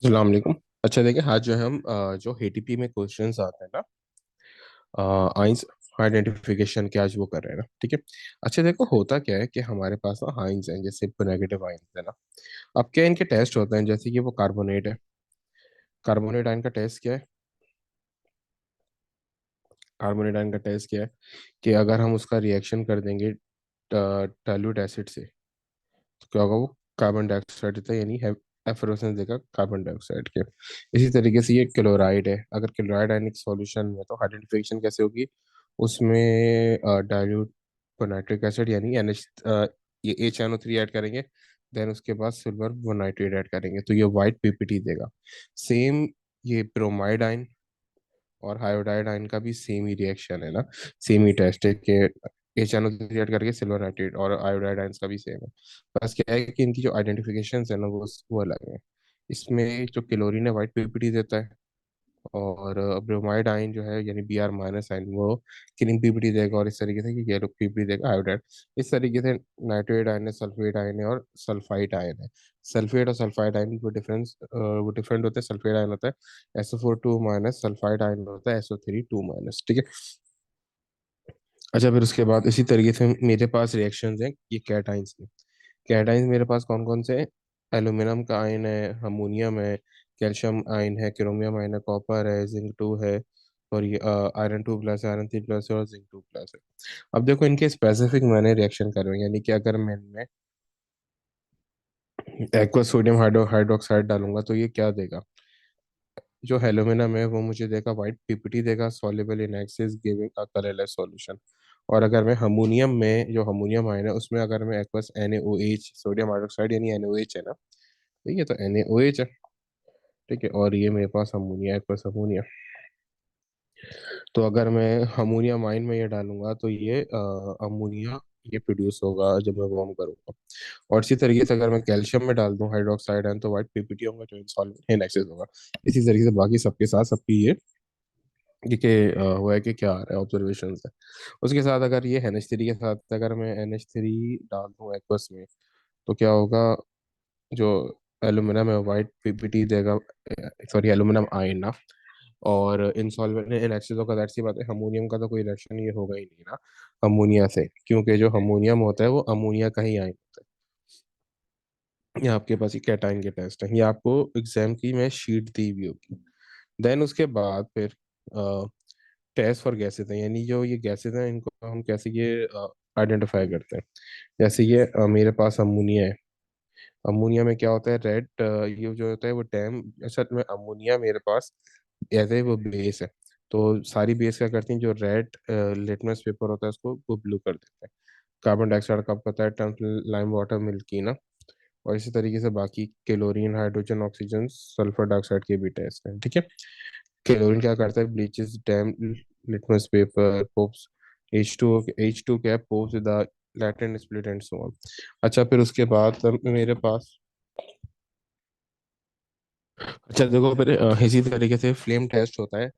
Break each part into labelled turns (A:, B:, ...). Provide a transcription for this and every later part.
A: अस्सलाम वालेकुम। अच्छा देखिए, आज जो है हम जो एटीपी में क्वेश्चंस आते हैं ना, आइंस आइडेंटिफिकेशन के आज वो कर रहे हैं ना, ठीक है। अच्छा देखो, होता क्या है कि हमारे पास ना आइंस हैं, जैसे नेगेटिव आइंस है ना। अब क्या इनके टेस्ट होते हैं, जैसे कि वो कार्बोनेट है। कार्बोनेट आयन का टेस्ट क्या है? कार्बोनेट आयन का टेस्ट क्या है कि अगर हम उसका रिएक्शन कर देंगे टाइल्यूट एसिड से, तो क्या होगा? वो कार्बन डाइऑक्साइड देता है, यानी एफलोरेसेंस देगा कार्बन डाइऑक्साइड के। इसी तरीके से ये क्लोराइड है। अगर क्लोराइड आयनिक सॉल्यूशन में, तो आइडेंटिफिकेशन कैसे होगी? उसमें डाइल्यूट नाइट्रिक एसिड यानी NH, ये HNO3 ऐड करेंगे। देन उसके बाद सिल्वर वो नाइट्रेट ऐड करेंगे, तो ये वाइट पीपीटी देगा। सेम ये ब्रोमाइड आयन और हाइड्राइड आयन का भी सेम ही रिएक्शन है ना, सेम ही टेस्ट है कि HNO3 ऐड करके सिल्वर नाइट्रेट, और आयोडाइड आयंस का भी सेम है। बस क्या है कि इनकी जो आइडेंटिफिकेशन है ना, वो अलग है। इसमें जो क्लोरीन है वाइट पीपीटी देता है, और ब्रोमाइड आयन जो है यानी Br- आयन वो ग्रीन पीपीटी देगा, और इस तरीके से कि येलो पीपीटी देगा आयोडाइड। इस तरीके से नाइट्रेट आयन है, सल्फेट आयन है, और सल्फाइड आयन है। सल्फेट और सल्फाइड आयन वो डिफरेंट होते हैं। सल्फेट आयन होता है SO4 2 सल्फाइड आयन होता है SO3 2 ठीक है। अच्छा, फिर उसके बाद इसी तरीके से मेरे पास रिएक्शंस हैं ये कैटाइंस के। कैटाइंस मेरे पास कौन कौन से हैं? एल्यूमिनियम का आयन है, अमोनियम है, कैल्शियम आयन है, क्रोमियम आयन है, कॉपर है, जिंक 2 है, और ये आयरन 2 प्लस, आयरन 3 प्लस है, और जिंक 2 प्लस है। अब देखो, इनके स्पेसिफिक मैंने रिएक्शन कर रहे हैं, यानी कि अगर मैं इनमें एक्वा सोडियम हाइड्रोक्साइड डालूंगा तो ये क्या देगा? जो एल्यूमिनियम है वो मुझे देगा वाइट पीपीटी देगा, soluble in axis giving a colourless solution. और अगर मैं अमोनियम में, जो अमोनियम आयन है उसमें अगर मैं एक्वस NaOH सोडियम हाइड्रोक्साइड यानी NaOH है ना, ठीक है, तो NaOH है। ठीक है, और ये मेरे पास अमोनिया, एक्वस अमोनिया। तो अगर मैं अमोनियम आयन में ये डालूंगा तो ये अमोनिया ये प्रोड्यूस होगा जब मैं वार्म करूंगा। और इसी तरीके से अगर मैं कैल्शियम में डाल दूं हाइड्रोक्साइड आयन, तो वाइट पीपीटी होगा जो इंसॉल्वेंट इन एक्सेस होगा। इसी तरीके से बाकी सबके साथ सबकी ये हुआ है कि क्या आ रहा है, ऑब्जर्वेशन है। उसके साथ अगर ये NH3 के साथ अगर मैं NH3 डाल दूं एक्वस में, तो क्या होगा? जो एल्यूमिनियम है वाइट पीपीटी देगा, सॉरी एल्यूमिनियम आयन ना, और इंसॉल्वेंट इन एक्सेस होगा। दैट सी बात है, अमोनियम का तो कोई रिएक्शन ये होगा ही नहीं ना अमोनिया से, क्योंकि जो अमोनियम होता है वो अमोनिया का ही आयन होता है। ये आपके पास ये कैटायन के टेस्ट है, ये आपको एग्जाम की मैं शीट दी हुई होगी। देन उसके बाद फिर टेस्ट फॉर गैसेज हैं, यानी जो ये गैसेज हैं इनको हम कैसे ये आइडेंटिफाई करते हैं। जैसे ये मेरे पास अमोनिया है। अमोनिया में क्या होता है? रेड, ये जो होता है वो डैम, असल में अमोनिया मेरे पास ऐसे वो बेस है। तो सारी बेस क्या करती हैं, जो रेड लिटमस पेपर होता है उसको वो ब्लू कर देते हैं। कार्बन डाइऑक्साइड का आपको पता है, टर्म लाइम वाटर मिल्की ना। और इसी तरीके से बाकी chlorine, hydrogen, oxygen, sulphur dioxide के भी टेस्ट हैं, ठीक है। क्लोरीन क्या करता है? Bleaches dam litmus paper, pops H2 cap pops the latent split and so on. अच्छा, फिर उसके बाद मेरे पास, अच्छा देखो फिर इसी तरीके से फ्लेम टेस्ट होता है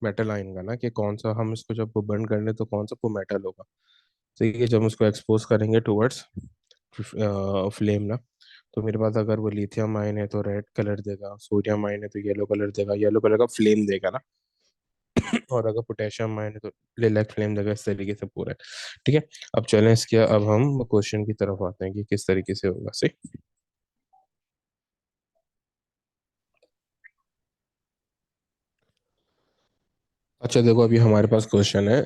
A: मेटल आयन का ना, कि कौन सा हम इसको जब बर्न करने तो कौन सा वो मेटल होगा। तो ये जब हम उसको एक्सपोज करेंगे टुवर्ड्स फ्लेम ना, तो मेरे पास अगर वो लिथियम आयन है तो रेड कलर देगा, सोडियम आयन है तो येलो कलर देगा, येलो कलर का फ्लेम देगा ना। और अगर पोटेशियम आयन है तो लिलैक फ्लेम देगा। इस तरीके से पूरा है, ठीक है। अब चलें इसके, अब हम क्वेश्चन की तरफ आते हैं कि किस तरीके से होगा से। अच्छा देखो, अभी हमारे पास क्वेश्चन है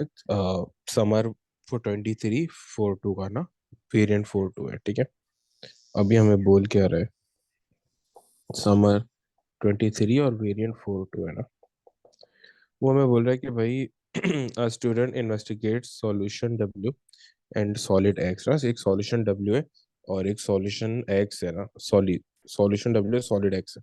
A: समर 423 4 2 का ना, वेरिएंट 4 2 है, ठीक है। अभी हमें बोल क्या रहा है? समर 23 और वेरिएंट 4 2 है ना। वो हमें बोल रहा है कि भाई a student investigate solution W and solid x ना। एक सॉल्यूशन W है और एक सॉल्यूशन एक्स है ना, सॉलिड। सॉल्यूशन W है, सॉलिड एक्स है।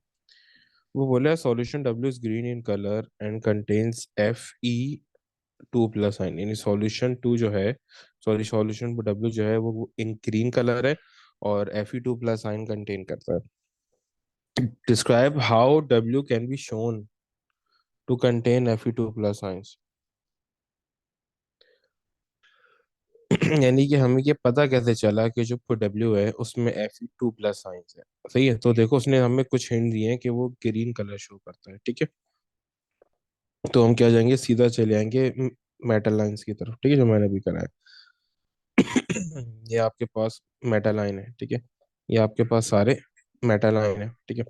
A: वो बोला है solution W is green in colour and contains Fe2 plus ion, यानी सॉल्यूशन 2 जो है, सॉरी सॉल्यूशन W जो है वो इन ग्रीन कलर है और Fe2 प्लस आयन कंटेन करता है। Describe how W can be shown to contain Fe2 plus ions. यानी कि हमें ये पता कैसे चला कि जो डब्ल्यू है उसमें Fe2+ आयंस है। सही है, तो देखो उसने हमें कुछ हिंट दिए हैं कि वो ग्रीन कलर शो करता है, ठीक है। तो हम क्या जाएंगे, सीधा चले आएंगे मेटल लाइंस की तरफ, ठीक है, जो मैंने अभी करा है। ये आपके पास मेटल लाइन है, ठीक है। ये आपके पास सारे मेटल लाइन है, ठीक है।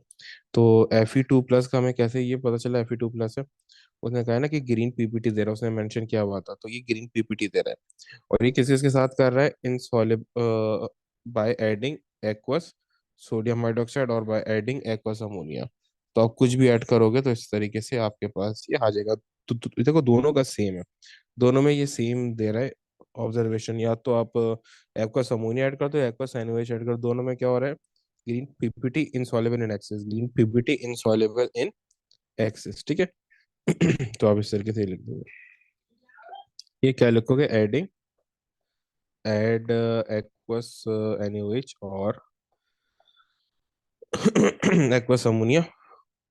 A: तो Fe2+ का हमें कैसे ये पता चला Fe2+ है? उसने कहा है ना कि ग्रीन पीपीटी दे रहा है, उसने मेंशन किया हुआ था, तो ये ग्रीन पीपीटी दे रहा है। और ये किस के साथ कर रहा है, in solid by adding aqueous sodium hydroxide और बाय एडिंग एक्वस अमोनिया। तो आप कुछ भी ऐड करोगे तो इस तरीके से आपके पास ये आ जाएगा। देखो दोनों का सेम है, दोनों में ये सेम दे रहा है ऑब्जर्वेशन। या तो आप एक्वस अमोनिया ऐड कर दो, एक्वस एनओएच ऐड कर दो, दोनों में क्या हो रहा है, green PPT insoluble in access, green PPT insoluble in access, ठीक है। तो आप इस तरीके से लिख दोगे। ये क्या लिखोगे, एडिंग एड एक्वस एनओएच और एक्वस अमोनिया।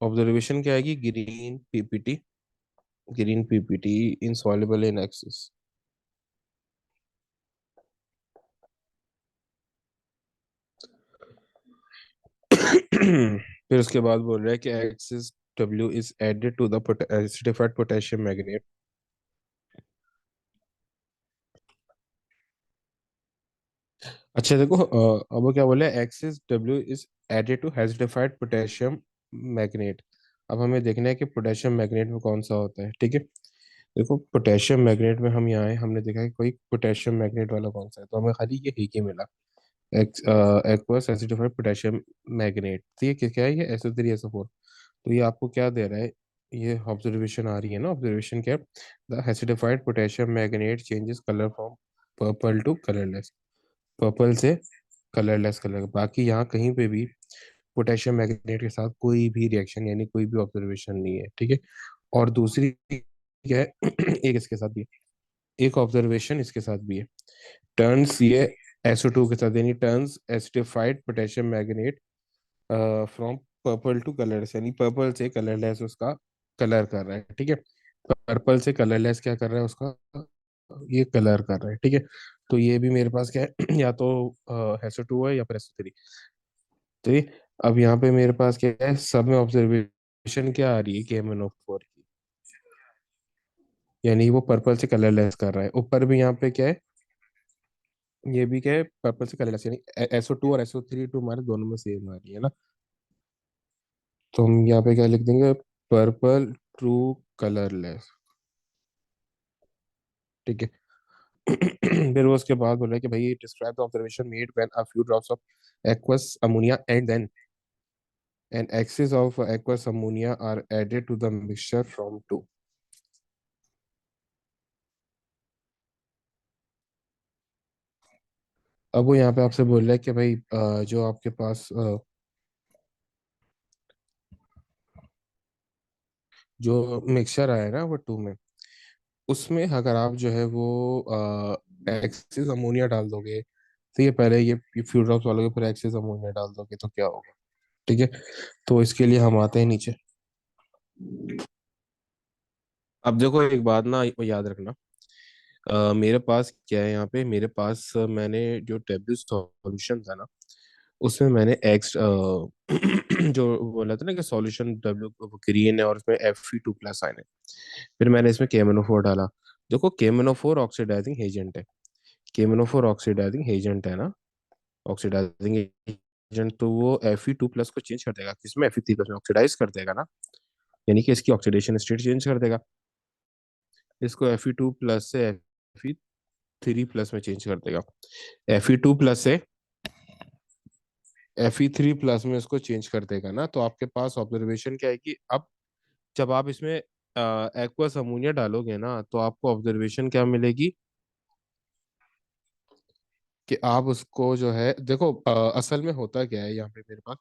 A: ऑब्जर्वेशन क्या आएगी, green PPT, green PPT insoluble in excess. फिर उसके बाद बोल रहा है कि excess W is added to the acidified potassium magnet. अच्छा देखो, अब वो क्या बोले, excess W is added to acidified potassium magnet. अब हमें देखना है कि पोटेशियम मैग्नेट में कौन सा होता है, ठीक है। देखो पोटेशियम मैग्नेट में हम यहाँ आए, हमने देखा कि कोई पोटेशियम मैग्नेट वाला कौन सा है, तो हमें खाली ये ही के मिला, एक्वस एसिडिफाइड पोटेशियम मैग्नेट। तो ये क्या है, ये SO3 SO4। तो ये आपको क्या दे रहा है, ये ऑब्जर्वेशन आ रही है ना, ऑब्जर्वेशन क्या है, the acidified potassium magnet changes colour from purple to colourless, purple से कलरलेस कलर। बाकी यहाँ कहीं पे भी पोटेशियम मैग्नेट के साथ कोई भी रिएक्शन यानी कोई भी ऑब्जर्वेशन नहीं है, ठीक है। और दूसरी क्या है, एक इसके साथ भी, एक ऑब्जर्वेशन इसके साथ भी है, टर्न्स ये SO2 के साथ, यानी turns acidified potassium magnet from purple to colourless, यानी पर्पल से कलरलेस उसका कलर कर रहा है, ठीक है। पर्पल से कलरलेस क्या कर रहा है उसका, ये कलर कर रहा है, ठीक है। तो ये भी मेरे पास क्या है, या तो SO2 है या फिर SO3। तो ये, अब यहाँ पे मेरे पास क्या है, सब में ऑब्जर्वेशन क्या आ रही है, KMnO4 की, यानी वो पर्पल से कलरलेस कर रहा है। ऊपर भी यहाँ पे क्या है, ये भी क्या है, पर्पल से कलरलेस, यानी SO2 और SO3 टू हमारे दोनों में सेम आ रही है ना। तो हम यहाँ पे क्या लिख देंगे, पर्पल ट्रू कलरलेस, ठीक है। फिर वो उसके बाद बोला कि भाई describe the observation made when a few drops of aqueous ammonia and then an excess of aqueous ammonia are added to the mixture from two। अब वो यहाँ पे आपसे बोल रहा है कि भाई जो आपके पास जो मिक्सचर आया है ना वो टू में, उसमें अगर आप जो है वो एक्सेस अमोनिया डाल दोगे, तो ये पहले ये फ्यू ड्रॉप्स डालोगे फिर एक्सेस अमोनिया डाल दोगे तो क्या होगा, ठीक है। तो इसके लिए हम आते हैं नीचे। अब देखो एक बात ना याद रखना, मेरे पास क्या है, यहाँ पे मेरे पास मैंने जो टेबल सॉल्यूशन था ना, उसमें मैंने एक्स जो बोला था ना कि सॉल्यूशन डब्ल्यू ग्रीन है और उसमें Fe2+ आयन है। फिर मैंने इसमें KMnO4 डाला। देखो KMnO4 ऑक्सीडाइजिंग एजेंट है, KMnO4 ऑक्सीडाइजिंग एजेंट है ना, ऑक्सीडाइजिंग एजेंट, तो वो Fe2+ को चेंज कर देगा, किसमें Fe3+ में ऑक्सीडाइज कर देगा ना, यानी कि इसकी ऑक्सीडेशन स्टेट चेंज कर देगा, इसको Fe2+ से Fe3+ में चेंज कर देगा। Fe2+ से Fe3+ में इसको चेंज कर देगा ना, तो आपके पास ऑब्जर्वेशन क्या है कि अब जब आप इसमें एक्वस अमोनिया डालोगे ना, तो आपको ऑब्जर्वेशन क्या मिलेगी, कि आप उसको जो है देखो, असल में होता क्या है यहाँ पे मेरे पास,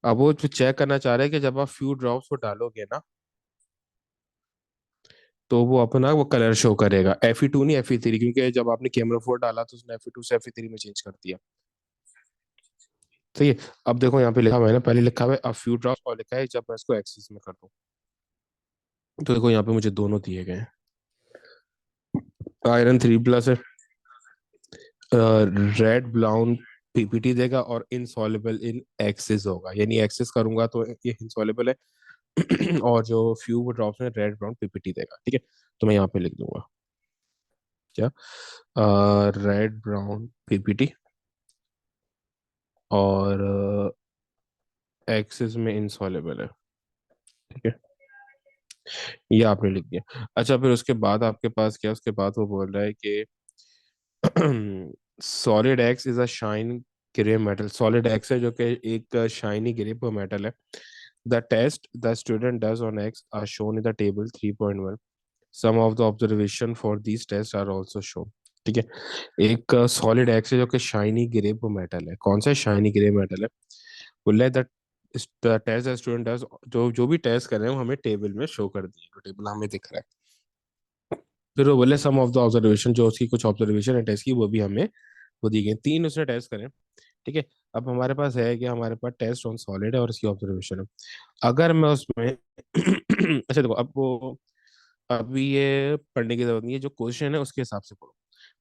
A: अब वो जो चेक करना चाह रहे हैं कि जब आप फ्यू ड्रॉप्स को डालोगे ना, तो वो अपना वो कलर शो करेगा, Fe2 नहीं Fe3, क्योंकि जब आपने KMnO4 डाला तो उसने Fe2 से Fe3 में चेंज कर दिया। सही है। अब देखो यहाँ पे लिखा हुआ है ना, पहले लिखा हुआ है अ फ्यू ड्रॉप्स और लिखा है जब मैं इसको एक्सिस में कर दूं। तो देखो यहाँ पे मुझे दोनों दिए गए हैं, आयरन 3+ है, रेड ब्राउन पीपीटी देगा और इनसॉल्युबल इन एक्सिस होगा, यानी एक्सिस करूंगा तो ये इनसॉल्युबल है और जो फ्यू ड्रॉप्स में रेड ब्राउन पीपीटी देगा। ठीक है, तो मैं यहाँ पे लिख दूंगा क्या, रेड ब्राउन पीपीटी और एक्सिस में इनसॉल्युबल है। ठीक है, ये आपने लिख दिया। अच्छा, फिर उसके बाद आपके पास क्या, उसके बाद वो बोल रहा है कि solid X is a shine grey metal. Solid X है जो कि एक शाइनी ग्रे मेटल है। The test the student does on X are shown in the table 3.1। Some of the observation for these test are also shown. ठीक है, एक solid X है जो कि शाइनी ग्रे मेटल है। कौन सा शाइनी ग्रे मेटल है? बोल रहा है the test the student does, जो जो भी टेस्ट कर रहे हैं वो हमें टेबल में शो कर दिए, तो टेबल हमें दिख रहा है। फिर वो बोले सम ऑफ द ऑब्जर्वेशन, जो उसकी कुछ ऑब्जर्वेशन है टेस्ट की वो भी हमें वो दी गई। तीन उसने टेस्ट करें। ठीक है, अब हमारे पास है कि हमारे पास टेस्ट ऑन सॉलिड है और उसकी ऑब्जर्वेशन है। अगर मैं उसमें अच्छा देखो, अब वो अभी ये पढ़ने की जरूरत नहीं है, जो क्वेश्चन है उसके हिसाब से पढ़ो।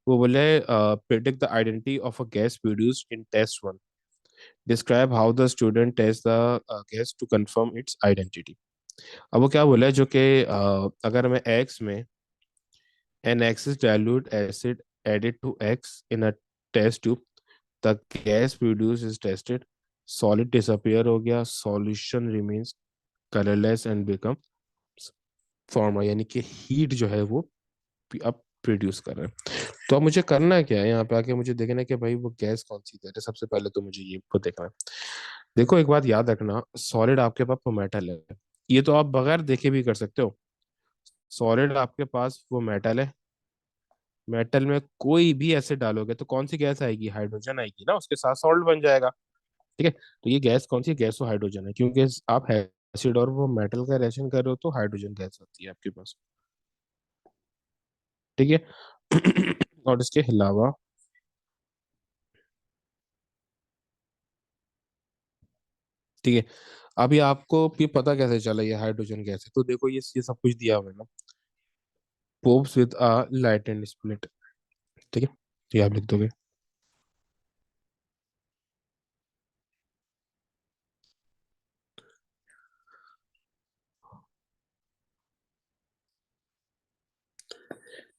A: वो बोले predict the identity of a gas produced in test one, describe how the student test the gas to confirm its identity. अब वो क्या बोला है, जो कि अगर मैं एक्स में an excess dilute acid added to X in a test tube, the gas produced is tested, solid disappear हो गया, solution remains colorless and become formal, यानी कि हीट जो है वो अब प्रोड्यूस कर रहे हैं। तो अब मुझे करना क्या है, यहाँ पे आके मुझे देखना है कि भाई वो गैस कौन सी दे रहे हैं। सबसे पहले तो मुझे ये को देखना है। देखो एक बात याद रखना, सॉलिड आपके पास वो मेटल है, ये तो आप बगैर देखे भी कर सकते हो। सॉलिड आपके पास वो मेटल है, मेटल में कोई भी एसिड डालोगे तो कौन सी गैस आएगी, हाइड्रोजन आएगी ना, उसके साथ सॉल्ट बन जाएगा। ठीक है, तो ये गैस कौन सी है, गैस तो हाइड्रोजन है, क्योंकि आप एसिड और वो मेटल का रिएक्शन कर रहे हो तो हाइड्रोजन गैस होती है आपके पास। ठीक है और इसके अलावा ठीक है, अभी आपको ये पता कैसे चला ये हाइड्रोजन गैस है, तो देखो ये सब कुछ दिया हुआ है ना, pops with a light and split. ठीक है, तो ये आप लिख दोगे।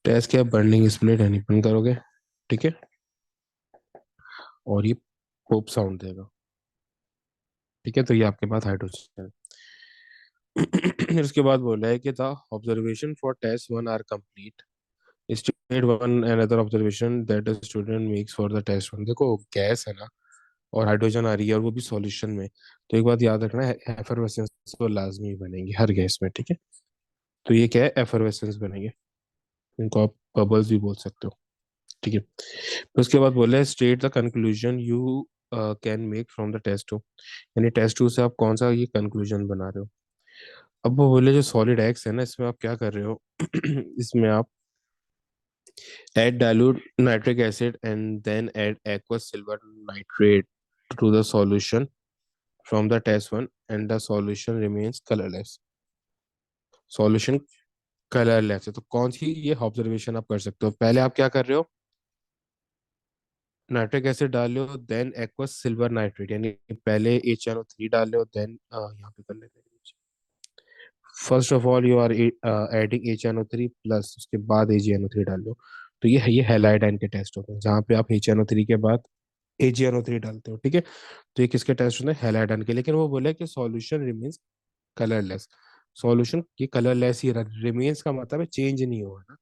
A: टेस्ट क्या, बर्निंग स्प्लिट एनिपन करोगे। ठीक है, और ये पोप साउंड देगा। ठीक है, तो ये आपके पास हाइड्रोजन है। फिर उसके बाद बोला है कि the observation for test one are complete, state one another observation that the student makes for the test one. देखो गैस है ना और हाइड्रोजन आ रही है और वो भी सॉल्यूशन में, तो एक बात याद रखना है, एफरवेसेंस तो लाजमी बनेंगे हर गैस में। ठीक है, तो ये क्या है, एफरवेसेंस बनेंगे, इनको आप बबल्स भी बोल सकते हो। ठीक है, तो उसके बाद बोला है state the conclusion you can make from the test two, यानी टेस्ट टू से आप कौन सा ये कंक्लूजन बना रहे हो। अब वो बोले जो सॉलिड एक्स है ना, इसमें आप क्या कर रहे हो इसमें आप add dilute nitric acid and then add aqueous silver nitrate to the solution from the test one and the solution remains colorless। solution colourless है, तो कौन सी ये ऑब्जर्वेशन आप कर सकते हो, पहले आप क्या कर रहे हो, नाइट्रिक एसिड डाल रहे हो देन एक्वस सिल्वर नाइट्रेट, यानी पहले HNO3 डाल रहे हो देन यहाँ पे कर लेते हैं, first of all you are adding HNO3 plus उसके बाद AgNO3 डाल लो। तो ये हैलाइड आयन के टेस्ट होते हैं जहाँ पे आप HNO3 के बाद AgNO3 डालते हो। ठीक है, तो ये किसके टेस्ट होते हैं, हैलाइड आयन के। लेकिन वो बोले कि सॉल्यूशन रिमेन्स कलरलेस, सॉल्यूशन ये कलरलेस ही रिमेन्स का मतलब है चेंज नहीं हुआ ना।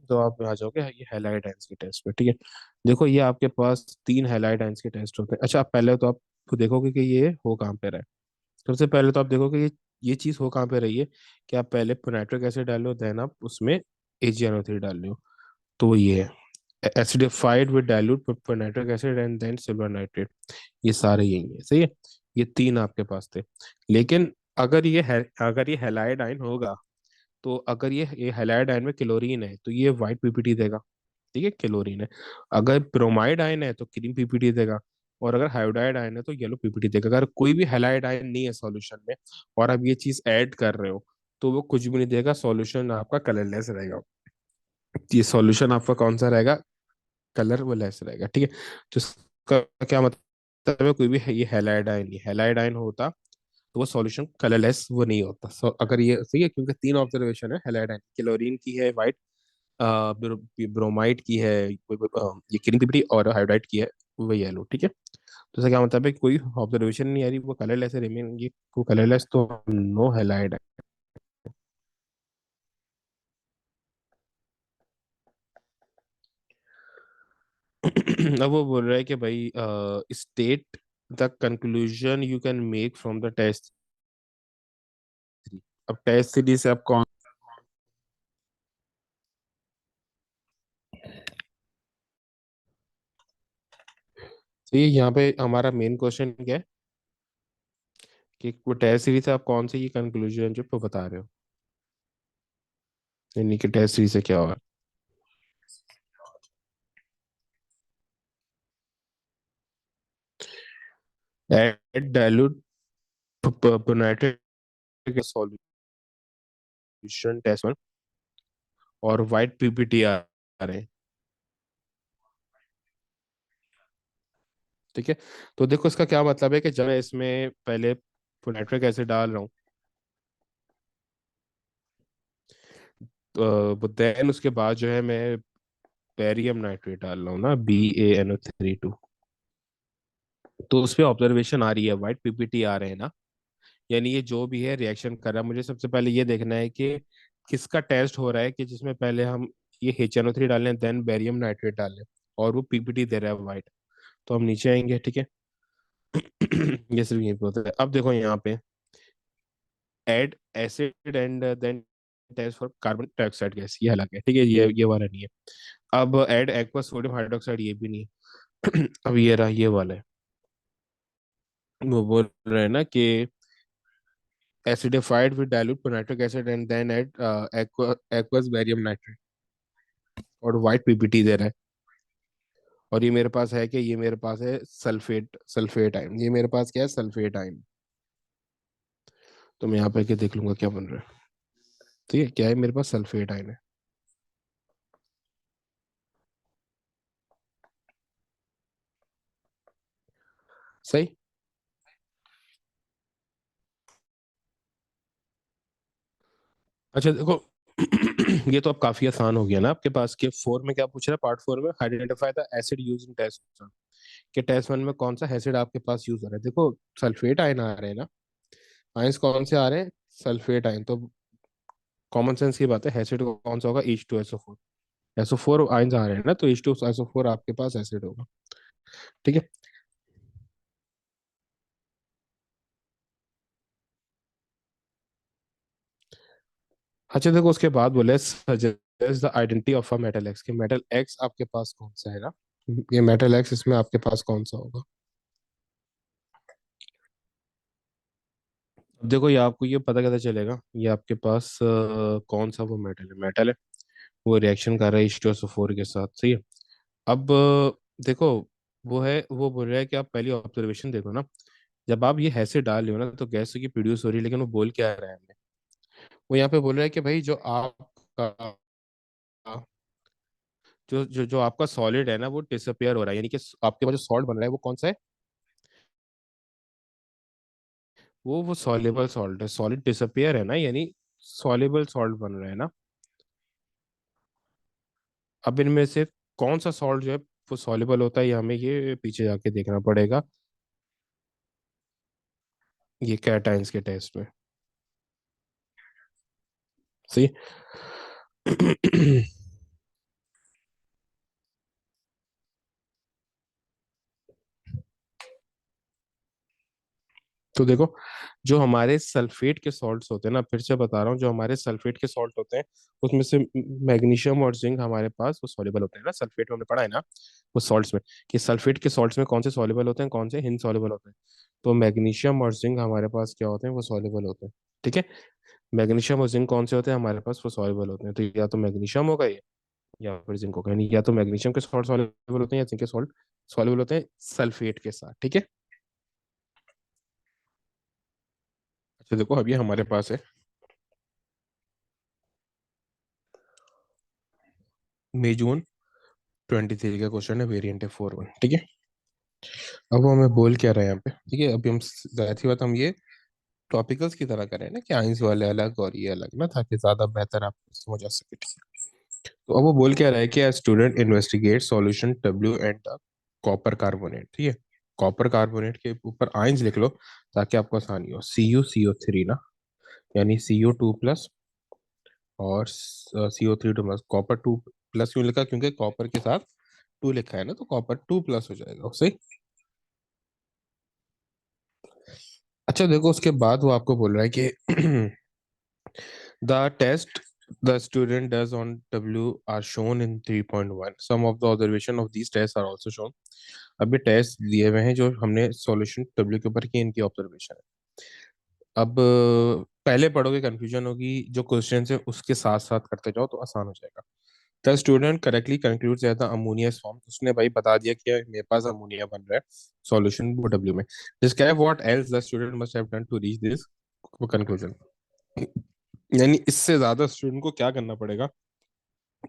A: तो आप आ जाओगे ये हैलाइड आयंस के टेस्ट पे। ठीक है, देखो ये आपके पास तीन हैलाइड आयंस के टेस्ट होते हैं। अच्छा, पहले तो आप देखोगे कि ये हो कहाँ पे रहा है। सबसे पहले तो आप देखोगे ये चीज हो कहाँ पे रही है, कि आप पहले नाइट्रिक एसिड डालो देन आप उसमें AgNO3 डाल लो, तो वो ये है acidified with dilute nitric acid and then silver nitrate, ये सारे यही है। सही है, ये तीन आपके पास थे। लेकिन अगर ये हैलाइड आयन होगा, तो अगर ये हैलाइड आयन में क्लोरीन है तो ये व्हाइट पीपीटी देगा। ठीक है, क्लोरीन है। अगर ब्रोमाइड आयन है तो क्रीम पीपीटी देगा, और अगर हाइड्राइड आयन है तो येलो पीपीटी देगा। अगर कोई भी हैलाइड आयन नहीं है सॉल्यूशन में और आप ये चीज ऐड कर रहे हो तो वो कुछ भी नहीं देगा, सॉल्यूशन आपका कलरलेस रहेगा। ये सॉल्यूशन आपका कौन सा रहेगा, कलर वो लेस रहेगा, ठीक है। तो इसका क्या मतलब है, कोई भी ये हेलाइड आयन होता तो वो सॉल्यूशन कलरलेस वो नहीं होता। अगर ये सही है, क्योंकि तीन ऑब्जर्वेशन है हेलाइड आयन, क्लोरीन की है वाइट, ब्रोमाइड की है ये क्रीम और हाइड्राइड की है वो येलो, ठीक है। तो इसका क्या मतलब है कि कोई ऑब्जर्वेशन नहीं आ रही, वो कलरलेस है, रिमेन ये को कलरलेस तो नो हेलाइड है। अब वो बोल रहा है कि भाई state the conclusion you can make from the test. अब टेस्ट सीरीज से आप कौन, तो ये यहाँ पे हमारा मेन क्वेश्चन क्या है कि वो टेस्ट सीरीज से आप कौन से ये कंक्लूजन जो बता रहे हो, यानी कि टेस्ट सीरीज से क्या हुआ। Add dilute phonetic solution test one और वाइट पीपीटी आ रहे हैं, ठीक है। तो देखो इसका क्या मतलब है कि जब मैं इसमें पहले नाइट्रिक एसिड डाल रहा हूँ, तो देन उसके बाद जो है मैं बेरियम नाइट्रेट डाल रहा हूँ ना, BaNO3 2। तो उस पे ऑब्जर्वेशन आ रही है, वाइट पीपीटी आ रहे हैं ना, यानी ये जो भी है रिएक्शन कर रहा है। मुझे सबसे पहले ये देखना है कि किसका टेस्ट हो रहा है, कि जिसमें पहले हम ये HNO3 डालें देन बेरियम नाइट्रेट डालें और वो पीपीटी दे रहा है वाइट। तो हम नीचे आएंगे, ठीक है। ये सिर्फ यही पे होता है। अब देखो यहाँ पे add acid and then test for carbon dioxide gas, ये अलग है, ठीक है, ये वाला नहीं है। अब ऐड एक्वस सोडियम हाइड्रोक्साइड, ये भी नहीं है। अब ये रहा ये वाला है। वो बोल रहे हैं ना कि acidified with dilute nitric acid and then add aqueous barium nitrate और वाइट पीपीटी दे रहा है। और ये मेरे पास है कि ये मेरे पास है सल्फेट सल्फेट आयन, ये मेरे पास क्या है, सल्फेट आयन। तो मैं यहाँ पे के देख लूंगा क्या बन रहा है, ठीक है, क्या है मेरे पास, सल्फेट आयन है, सही। अच्छा देखो, ये तो अब काफी आसान हो गया ना आपके पास, के फोर में क्या पूछ रहा है, पार्ट फोर में identify the acid use in test one, कि टेस्ट वन में कौन सा एसिड आपके पास यूज हो रहा है। देखो सल्फेट आयन आ रहे हैं ना, आयंस कौन से आ रहे हैं, सल्फेट आयन। तो कॉमन सेंस की बात है, एसिड कौन सा होगा, H2SO4, SO4 आयंस आ रहे हैं ना, तो H2SO4 आपके पास एसिड होगा, ठीक है। अच्छा देखो उसके बाद बोले suggest the identity of a metal x, कि मेटल एक्स आपके पास कौन सा है ना, ये मेटल एक्स इसमें आपके पास कौन सा होगा। अब देखो ये आपको ये पता कैसे चलेगा, ये आपके पास कौन सा वो मेटल है, वो रिएक्शन कर रहा है H2SO4 के साथ, सही है। अब देखो वो है, वो बोल रहा है कि आप पहली ऑब्जर्वेशन देखो ना, जब आप ये हैसे डाल रहे हो ना तो गैस की प्रोड्यूस हो रही है, लेकिन वो बोल क्या रहा है हमें, वो यहाँ पे बोल रहा है कि भाई जो आपका जो आपका सॉलिड है ना वो डिसअपियर हो रहा है, यानी कि आपके पास जो सॉल्ट बन रहा है वो कौन सा है, वो सॉल्युबल सॉल्ट है, सॉलिड डिसअपियर है ना, यानी सॉल्युबल सॉल्ट बन रहा है ना। अब इनमें से कौन सा सॉल्ट जो है वो सॉल्युबल होता है, ये हमें ये पीछे जाके देखना पड़ेगा, ये कैटायंस के टेस्ट में, सही। तो देखो जो हमारे सल्फेट के सॉल्ट्स होते हैं ना, फिर से बता रहा हूँ, जो हमारे सल्फेट के सॉल्ट होते हैं उसमें से मैग्नीशियम और जिंक हमारे पास वो सॉल्युबल होते हैं ना, सल्फेट में हमने पढ़ा है ना वो सॉल्ट्स में, कि सल्फेट के सॉल्ट्स में कौन से सॉल्युबल होते हैं कौन से इनसॉल्युबल होते हैं। तो मैग्नीशियम और जिंक हमारे पास क्या होते हैं, वो सॉल्युबल होते हैं, ठीक है। मैग्नीशियम और जिंक कौन से होते हैं हमारे पास, वो सॉल्युबल होते हैं। तो या तो मैग्नीशियम होगा ये, या फिर जिंक होगा, यानी या तो मैग्नीशियम के सॉल्ट सॉल्युबल होते हैं या जिंक के सॉल्ट सॉल्युबल होते हैं सल्फेट के साथ, ठीक है। अच्छा देखो अब ये हमारे पास है मेजून 23 का क्वेश्चन है, वेरिएंट है 4-1, ठीक है। अब वो हमें बोल क्या रहे हैं यहाँ पे, ठीक है। अभी हम जाहिर सी बात हम ये टॉपिकल्स की तरह करें ना, कि आइंस वाले अलग और ये अलग ना, ताकि ज्यादा बेहतर आपको समझ आ सके, ठीक है। तो अब वो बोल क्या रहा है कि student investigate solution W and the copper carbonate, ठीक है। कॉपर कार्बोनेट के ऊपर आइंस लिख लो ताकि आपको आसानी हो। CuCO3 ना, यानी CO2 प्लस, और CO3 2 प्लस। कॉपर 2 प्लस क्यों लिखा, क्योंकि कॉपर के साथ 2 लिखा है ना, तो कॉपर 2 प्लस हो जाएगा, सही। अच्छा देखो, उसके बाद वो आपको बोल रहा है कि the test the student does on W are shown in 3.1. Some of the observation of these tests are also shown. अभी टेस्ट दिए हुए हैं जो हमने सॉल्यूशन W के ऊपर किए, इनकी ऑब्जर्वेशन है। अब पहले पढ़ोगे कंफ्यूजन होगी, जो क्वेश्चन है उसके साथ साथ करते जाओ तो आसान हो जाएगा। The student correctly concludes that the ammonia is form, उसने भाई बता दिया कि मेरे पास अमोनिया बन रहा है सॉल्यूशन वो डब्ल्यू में। Describe what else the student must have done to reach this conclusion, यानी इससे ज्यादा स्टूडेंट को क्या करना पड़ेगा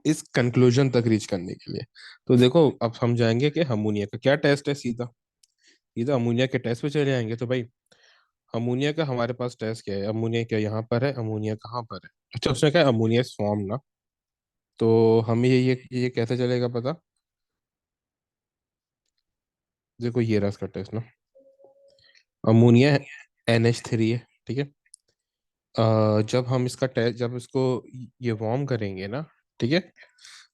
A: इस कंक्लूजन तक रीच करने के लिए। तो देखो, अब हम जाएंगे कि अमोनिया का क्या टेस्ट है, सीधा सीधा अमोनिया के टेस्ट पे चले जाएंगे। तो भाई अमोनिया का हमारे पास टेस्ट क्या है, अमोनिया क्या यहाँ पर है, अमोनिया कहाँ पर है। अच्छा, उसने कहा अमोनिया फॉर्म ना, तो हमें ये कैसे चलेगा पता। देखो ये रहा इसका टेस्ट ना, अमोनिया NH3 है, ठीक है। जब हम इसका टेस्ट, जब इसको ये वार्म करेंगे ना, ठीक है,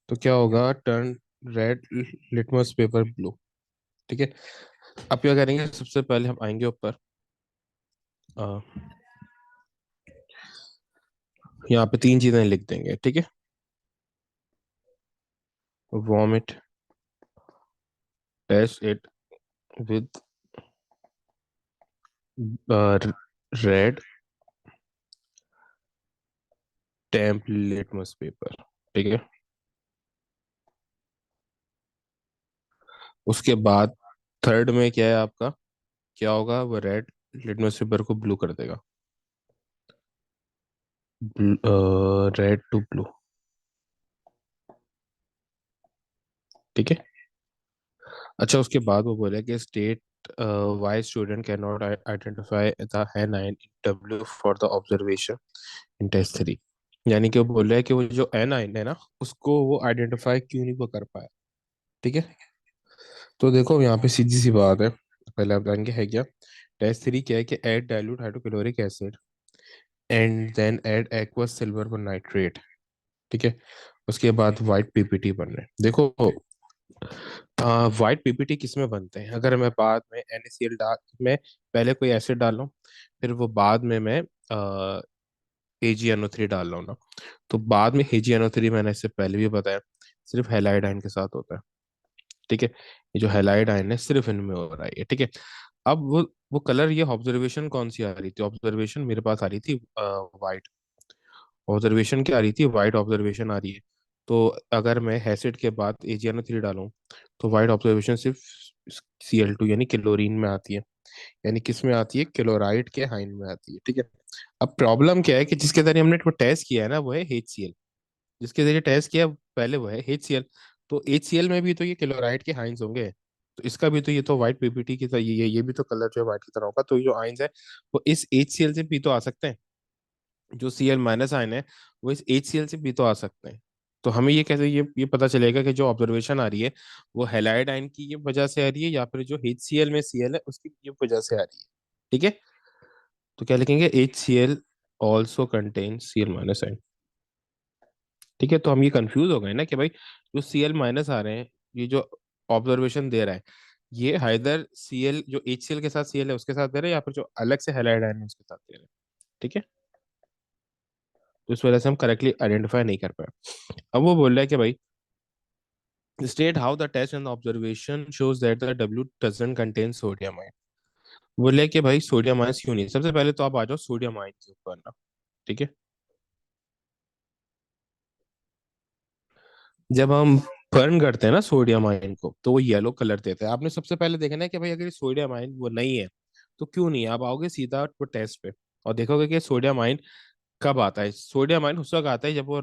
A: तो क्या होगा, turn red, litmus paper blue, ठीक है। अब क्या करेंगे, सबसे पहले हम आएंगे ऊपर, अ, यहाँ पे 3 चीजें लिख देंगे, ठीक है। Warm it, test it with red damp litmus paper, ठीक है। उसके बाद थर्ड में क्या है आपका, क्या होगा, वो रेड लिटमस पेपर को ब्लू कर देगा, रेड टू ब्लू, ठीक है। अच्छा, उसके बाद वो बोले कि state why student can not identify the anion in W for the observation in test 3। यानी कि वो बोल रहा है कि वो जो एनाइन है ना, उसको वो आइडेंटिफाई क्यों नहीं वो कर पाया, ठीक है। तो देखो यहाँ पे सीधी सी बात है, पहले आप जानेंगे है क्या। टेस्ट 3 क्या है कि add dilute hydrochloric acid and then add aqueous silver nitrate, ठीक है। उसके बाद वाइट पीपीटी बन रहे हैं। देखो वाइट पीपीटी किस में बनते हैं, अगर मैं बाद में NaCl डाल, मैं पहले कोई एसिड डाल लूँ, फिर वो बाद में मैं AgNO3 डाल रहा हूँ ना, तो बाद में AgNO3 मैंने इससे पहले भी बताया सिर्फ हैलाइड आयन के साथ होता है, ठीक है। ये जो हैलाइड आयन है सिर्फ इनमें हो रहा है ये, ठीक है। अब वो कलर, ये ऑब्जर्वेशन कौन सी आ रही थी, ऑब्जर्वेशन मेरे पास आ रही थी वाइट। ऑब्जर्वेशन क्या आ रही थी, वाइट ऑब्जर्वेशन आ रही है। तो अगर मैं हैसिड के बाद AgNO3 डालूं, तो वाइट ऑब्जर्वेशन सिर्फ Cl2 यानी क्लोरीन में आती है, यानी किस में आती है, क्लोराइड के हाइन में आती है, ठीक है। अब प्रॉब्लम क्या है कि जिसके जरिए हमने वो टेस्ट किया है ना, वो है HCl। जिसके जरिए टेस्ट किया पहले वो है HCl। तो HCl में भी तो ये क्लोराइड के हाइंस होंगे, तो इसका भी तो ये तो व्हाइट पीपीटी की तरह, ये भी तो कलर जो है व्हाइट की तरह होगा, तो ये जो आइंस है वो इस HCl से भी तो आ सकते हैं। जो Cl- आयन है वो इस HCl से भी तो आ सकते हैं। तो हमें ये कैसे ये पता चलेगा कि जो ऑब्जर्वेशन आ रही है वो हैलाइड आयन की ये वजह से आ रही है, या फिर जो HCl में Cl है उसकी ये वजह से आ रही है, ठीक है। तो क्या लिखेंगे, HCl also contain Cl- ion, ठीक है। तो हम ये कंफ्यूज हो गए ना कि भाई जो Cl- आ रहे हैं, ये जो ऑब्जर्वेशन दे रहा है, ये हाइदर Cl जो HCl के साथ Cl है उसके साथ दे रहा है, या फिर जो अलग से हैलाइड आयन है उसके साथ दे रहा है, ठीक है। तो इस वजह से हम करेक्टली आइडेंटिफाई नहीं कर पाए। अब वो बोल रहा है कि भाई state how the test and observation shows that the W doesn't contain sodium ion. बोले कि भाई सोडियम आयन क्यों नहीं, सबसे पहले तो आप आ जाओ सोडियम आयन के ऊपर ना, ठीक है। जब हम बर्न करते हैं ना सोडियम आयन को, तो वो येलो कलर देता है। आपने सबसे पहले देखना है कि भाई अगर ये सोडियम आयन वो नहीं है तो क्यों नहीं है। आप आओगे सीधा वो टेस्ट पे और देखोगे कि सोडियम आयन कब आता है। सोडियम आयन उस वक्त आता है जब वो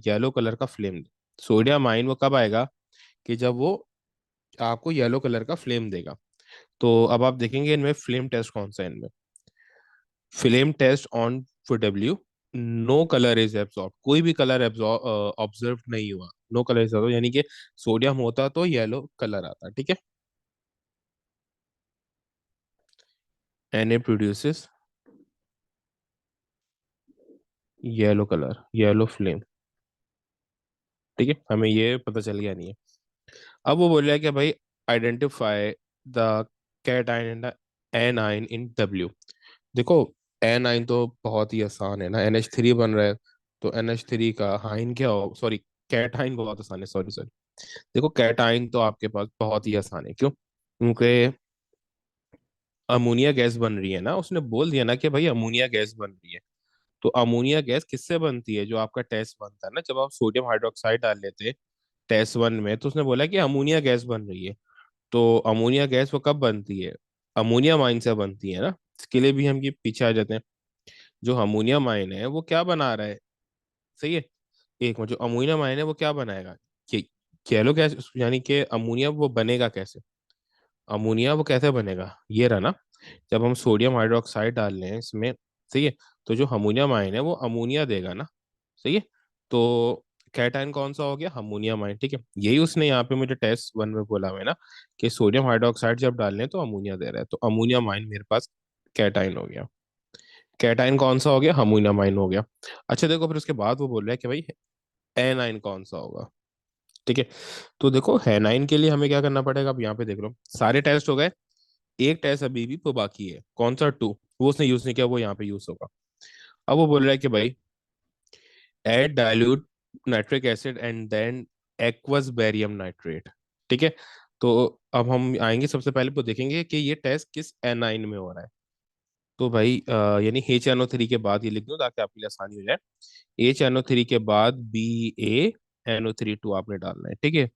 A: येलो कलर का फ्लेम, सोडियम आयन वो कब आएगा कि जब वो आपको येलो कलर का फ्लेम देगा। तो अब आप देखेंगे इनमें फ्लेम टेस्ट कौन सा है इनमें। Flame test on for W, no colour is absorb, कोई भी कलर ऑब्जर्व नहीं हुआ, नो कलर इज यानी कि सोडियम होता तो येलो कलर आता, ठीक है। Na produces yellow colour, yellow flame, ठीक है, हमें ये पता चल गया नहीं है। अब वो बोल रहा है कि भाई identify the cation and A9 in W. देखो एनाइन तो बहुत ही आसान है ना, NH3 बन रहा है, तो NH3 का हाइन क्या हो, सॉरी कैटाइन बहुत आसान है, सॉरी सॉरी। देखो कैटाइन तो आपके पास बहुत ही आसान है, क्यों? क्योंकि अमोनिया गैस बन रही है ना, उसने बोल दिया ना कि भाई अमोनिया गैस बन रही है। तो अमोनिया गैस किससे बनती है? जो आपका टेस्ट बनता है ना, जब आप सोडियम हाइड्रोक्साइड डाल लेते हैं टेस्ट वन में, तो उसने बोला कि अमोनिया गैस बन रही है। तो अमोनिया गैस वो कब बनती है? अमोनिया माइन से बनती है ना। इसके लिए भी हम ये पीछे आ जाते हैं। जो अमोनिया माइन है वो क्या बना रहा है? सही है। एक मिनट, जो अमोनिया माइन है वो क्या बनाएगा? कि येलो गैस, यानी कि अमोनिया वो बनेगा कैसे? अमोनिया वो कैसे बनेगा, ये रहा ना, जब हम सोडियम हाइड्रोक्साइड डाल रहे हैं इसमें, सही है, तो जो अमोनिया माइन है वो अमोनिया देगा ना, सही है। तो कैटायन कौन सा हो गया? अमोनिया माइन, ठीक है। यही उसने यहाँ पे मुझे टेस्ट वन में बोला हुआ है ना, कि सोडियम हाइड्रोक्साइड जब डाल रहे हैं तो अमोनिया दे रहा है, तो अमोनिया माइन मेरे पास कैटायन हो गया। कैटायन कौन सा हो गया? अमोनिया माइन हो गया। अच्छा देखो, फिर उसके बाद वो बोल रहा है कि भाई एनाइन कौन सा होगा, ठीक है। तो देखो एनाइन के लिए हमें क्या करना पड़ेगा, अब यहाँ पे देख लो सारे टेस्ट हो गए, एक टेस्ट अभी भी तो बाकी है, कौन सा? टू, वो उसने यूज नहीं किया, वो यहाँ पे यूज होगा। अब वो बोल रहा है कि भाई add dilute nitric acid and then aqueous barium nitrate, ठीक है। तो अब हम आएंगे, सबसे पहले तो देखेंगे कि ये टेस्ट किस एनाइन में हो रहा है। तो भाई यानी HNO3 के बाद, ये लिख दो ताकि आपके लिए आसानी हो जाए। HNO3 के बाद BaNO3 2 आपने डालना है, ठीक है।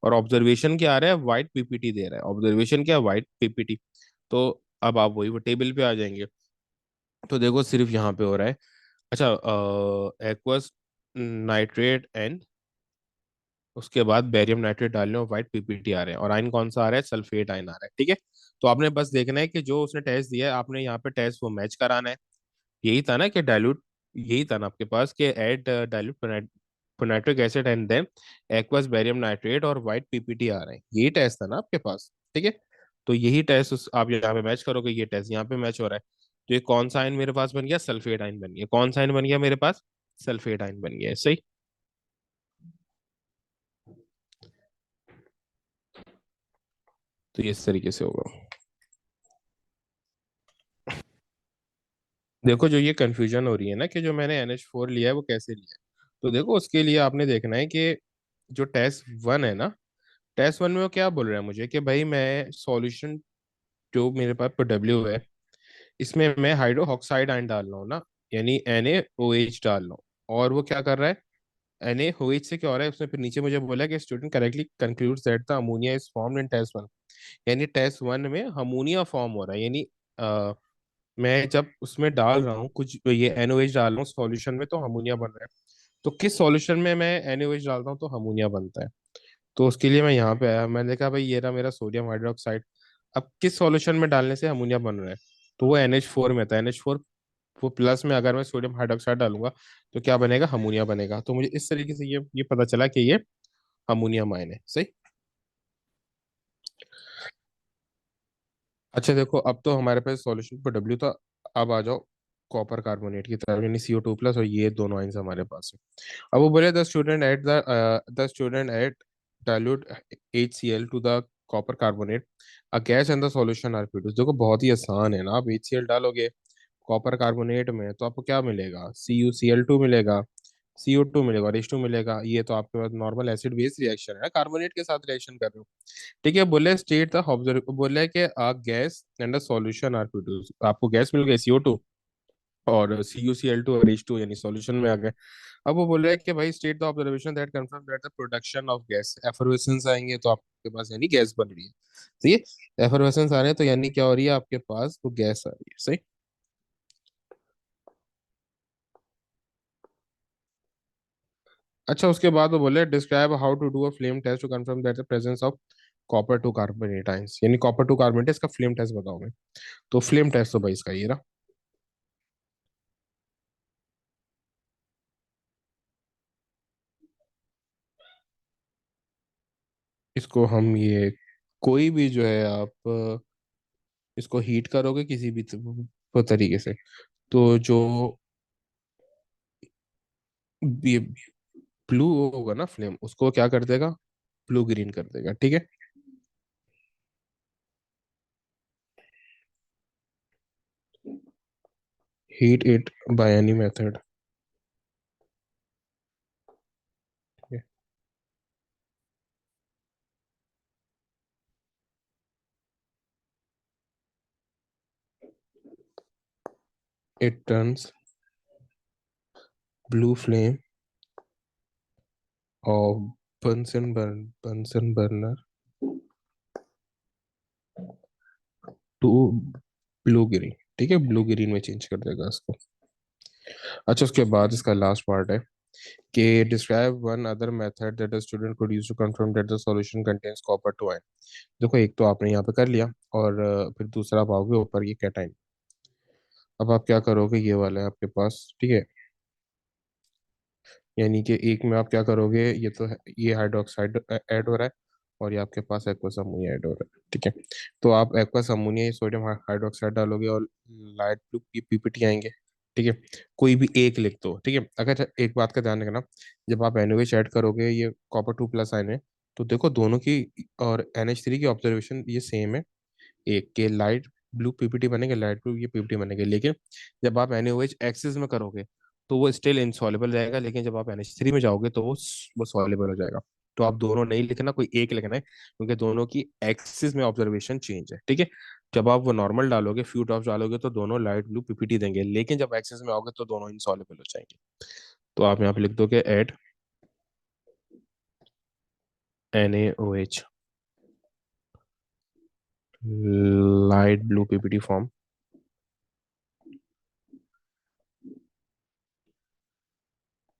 A: और ऑब्जर्वेशन क्या आ रहा है? व्हाइट पीपीटी दे रहा है, ऑब्जर्वेशन क्या? White PPT. तो अब आप वही वो टेबल पे आ जाएंगे, तो देखो सिर्फ यहाँ पे हो रहा है। अच्छा, एक्वस नाइट्रेट एंड उसके बाद बेरियम नाइट्रेट डाल रहे हो, व्हाइट पीपीटी आ रहे हैं, और आयन कौन सा आ रहा है? सल्फेट आयन आ रहा है, ठीक है। तो आपने बस देखना है कि जो उसने टेस्ट दिया है, आपने यहाँ पे टेस्ट वो मैच कराना है। यही था ना कि डाइल्यूट, यही था ना आपके पास कि add dilute nitric acid and then aqueous barium nitrate और व्हाइट पीपीटी आ रहे हैं, यही टेस्ट था ना आपके पास, ठीक है। तो यही टेस्ट आप यहाँ पे मैच करोगे, ये टेस्ट यहाँ पे मैच हो रहा है। तो ये कौन सा आयन मेरे पास बन गया? सल्फेट आयन बन गया। कौन सा आयन बन गया मेरे पास? सल्फेट आयन बन गया, सही। तो ये इस तरीके से होगा। देखो जो ये कंफ्यूजन हो रही है ना कि जो मैंने NH4 लिया है वो कैसे लिया है, तो देखो उसके लिए आपने देखना है कि जो टेस्ट वन है ना, टेस्ट वन में वो क्या बोल रहा है मुझे कि भाई मैं सॉल्यूशन, जो मेरे पास डब्ल्यू है, इसमें मैं हाइड्रो ऑक्साइड आयन डाल रहा हूँ ना, यानी NaOH डाल रहा हूँ। और वो क्या कर रहा है? NaOH से क्या हो रहा है? उसने फिर नीचे मुझे बोला कि student correctly concludes that the ammonia is formed in test one. यानी टेस्ट वन में अमोनिया फॉर्म हो रहा है, यानी मैं जब उसमें डाल रहा हूँ कुछ, ये NaOH डाल रहा हूँ सॉल्यूशन में, तो अमोनिया बन रहा है। तो किस सॉल्यूशन में मैं NaOH डालता हूँ तो अमोनिया बनता है? तो उसके लिए मैं यहाँ पे आया, मैंने देखा भाई ये रहा मेरा सोडियम हाइड्रोक्साइड। अब किस सॉल्यूशन में डालने से अमोनिया बन रहा है? तो वो NH4 में था, NH4 वो प्लस में अगर मैं सोडियम हाइड्रोक्साइड डालूंगा तो क्या बनेगा? अमोनिया बनेगा। तो मुझे इस तरीके से ये पता चला कि ये अमोनिया माइन है, सही। अच्छा देखो, अब तो हमारे पास सॉल्यूशन पर डब्ल्यू था। अब आ जाओ कॉपर कार्बोनेट की तरफ, यानी CO2 प्लस, और ये दोनों आइंस हमारे पास है। अब वो बोले the student at dilute HCl to the copper carbonate, a gas and the solution are produce. देखो बहुत ही आसान है ना, आप HCl डालोगे कॉपर कार्बोनेट में तो आपको क्या मिलेगा? CuCl2 मिलेगा, CO2 मिलेगा और H2 मिलेगा। ये तो आपके पास नॉर्मल एसिड बेस रिएक्शन है, कार्बोनेट के साथ रिएक्शन कर रहे हो, ठीक है। बोले स्टेट द ऑब्जर्व, बोले कि a gas and a solution are produce, आपको गैस मिल गई CO2 और CuCl2 और H2, यानी सॉल्यूशन में आ गए। अब वो बोल रहे हैं कि भाई state the observation that confirm that the production of gas, effervescence आएंगे तो आपके पास यानी गैस बन रही है, सही है। एफर्वेसेंस आ रहे हैं तो यानी क्या हो रही है आपके पास? वो गैस आ रही है, सही। अच्छा, उसके बाद वो बोले describe how to do a flame test to confirm that the presence of copper two carbonate ions, यानी कॉपर टू कार्बोनेट इसका फ्लेम टेस्ट बताओ मैं। तो फ्लेम टेस्ट तो भाई इसका ये रहा। इसको हम ये कोई भी जो है आप इसको हीट करोगे किसी भी तरीके से, तो जो ये ब्लू होगा ना फ्लेम, उसको क्या कर देगा, ब्लू ग्रीन कर देगा, ठीक है। Heat it by any method, it turns blue flame of Bunsen burner to blue green, ठीक है, ब्लू ग्रीन में चेंज कर देगा इसको। अच्छा, उसके बाद इसका लास्ट पार्ट है कि describe one other method that the student could use to confirm that the solution contains copper two ion. देखो, एक तो आपने यहाँ पे कर लिया, और फिर दूसरा आप आओगे ऊपर ये कैटाइन। अब आप क्या करोगे, ये वाला है आपके पास, ठीक है। यानी कि एक में आप क्या करोगे, ये तो ये हाइड्रोक्साइड ऐड हो रहा है, और ये आपके पास एक्वस अमोनिया ऐड हो रहा है, ठीक है। तो आप एक्वस अमोनिया सोडियम हाइड्रोक्साइड डालोगे और लाइट ब्लू पीपीटी आएंगे, ठीक है। कोई भी एक लिख दो, ठीक है। अगर एक बात का ध्यान रखना, जब आप NaOH ऐड करोगे, ये कॉपर 2+ आयन है, तो देखो दोनों की और NH3 की ऑब्जर्वेशन ये सेम है। एक के लाइट ब्लू पीपीटी बनेंगे, लाइट ब्लू ये पीपीटी बनेंगे, लेकिन जब आप NaOH एक्सिस में करोगे तो वो स्टिल इनसॉल्युबल रहेगा, लेकिन जब आप NH3 में जाओगे तो वो सॉल्युबल हो जाएगा। तो आप दोनों नहीं लिखना, कोई एक लिखना है, क्योंकि दोनों की एक्सिस में ऑब्जर्वेशन चेंज है, ठीक है। जब आप वो नॉर्मल डालोगे, फ्यू ड्रॉप्स डालोगे, तो दोनों लाइट ब्लू पीपीटी देंगे, लेकिन जब एक्सिस में आओगे तो दोनों इनसॉल्युबल हो जाएंगे। तो आप यहाँ पे लिख दोगे add NaOH light blue PPT form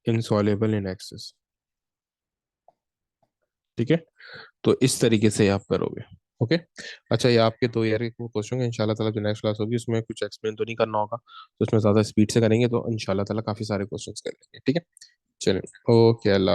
A: insoluble in excess, ठीक है। तो इस तरीके से आप करोगे। ओके। अच्छा, ये आपके 2 ईयर के क्वेश्चन है, इंशाल्लाह ताला जो नेक्स्ट क्लास होगी उसमें कुछ एक्सप्लेन तो नहीं करना होगा, तो उसमें ज़्यादा स्पीड से करेंगे, तो इंशाल्लाह ताला काफ़ी सारे क्वेश्चंस कर लेंगे, ठीक है। चलिए, ओके, अल्लाह।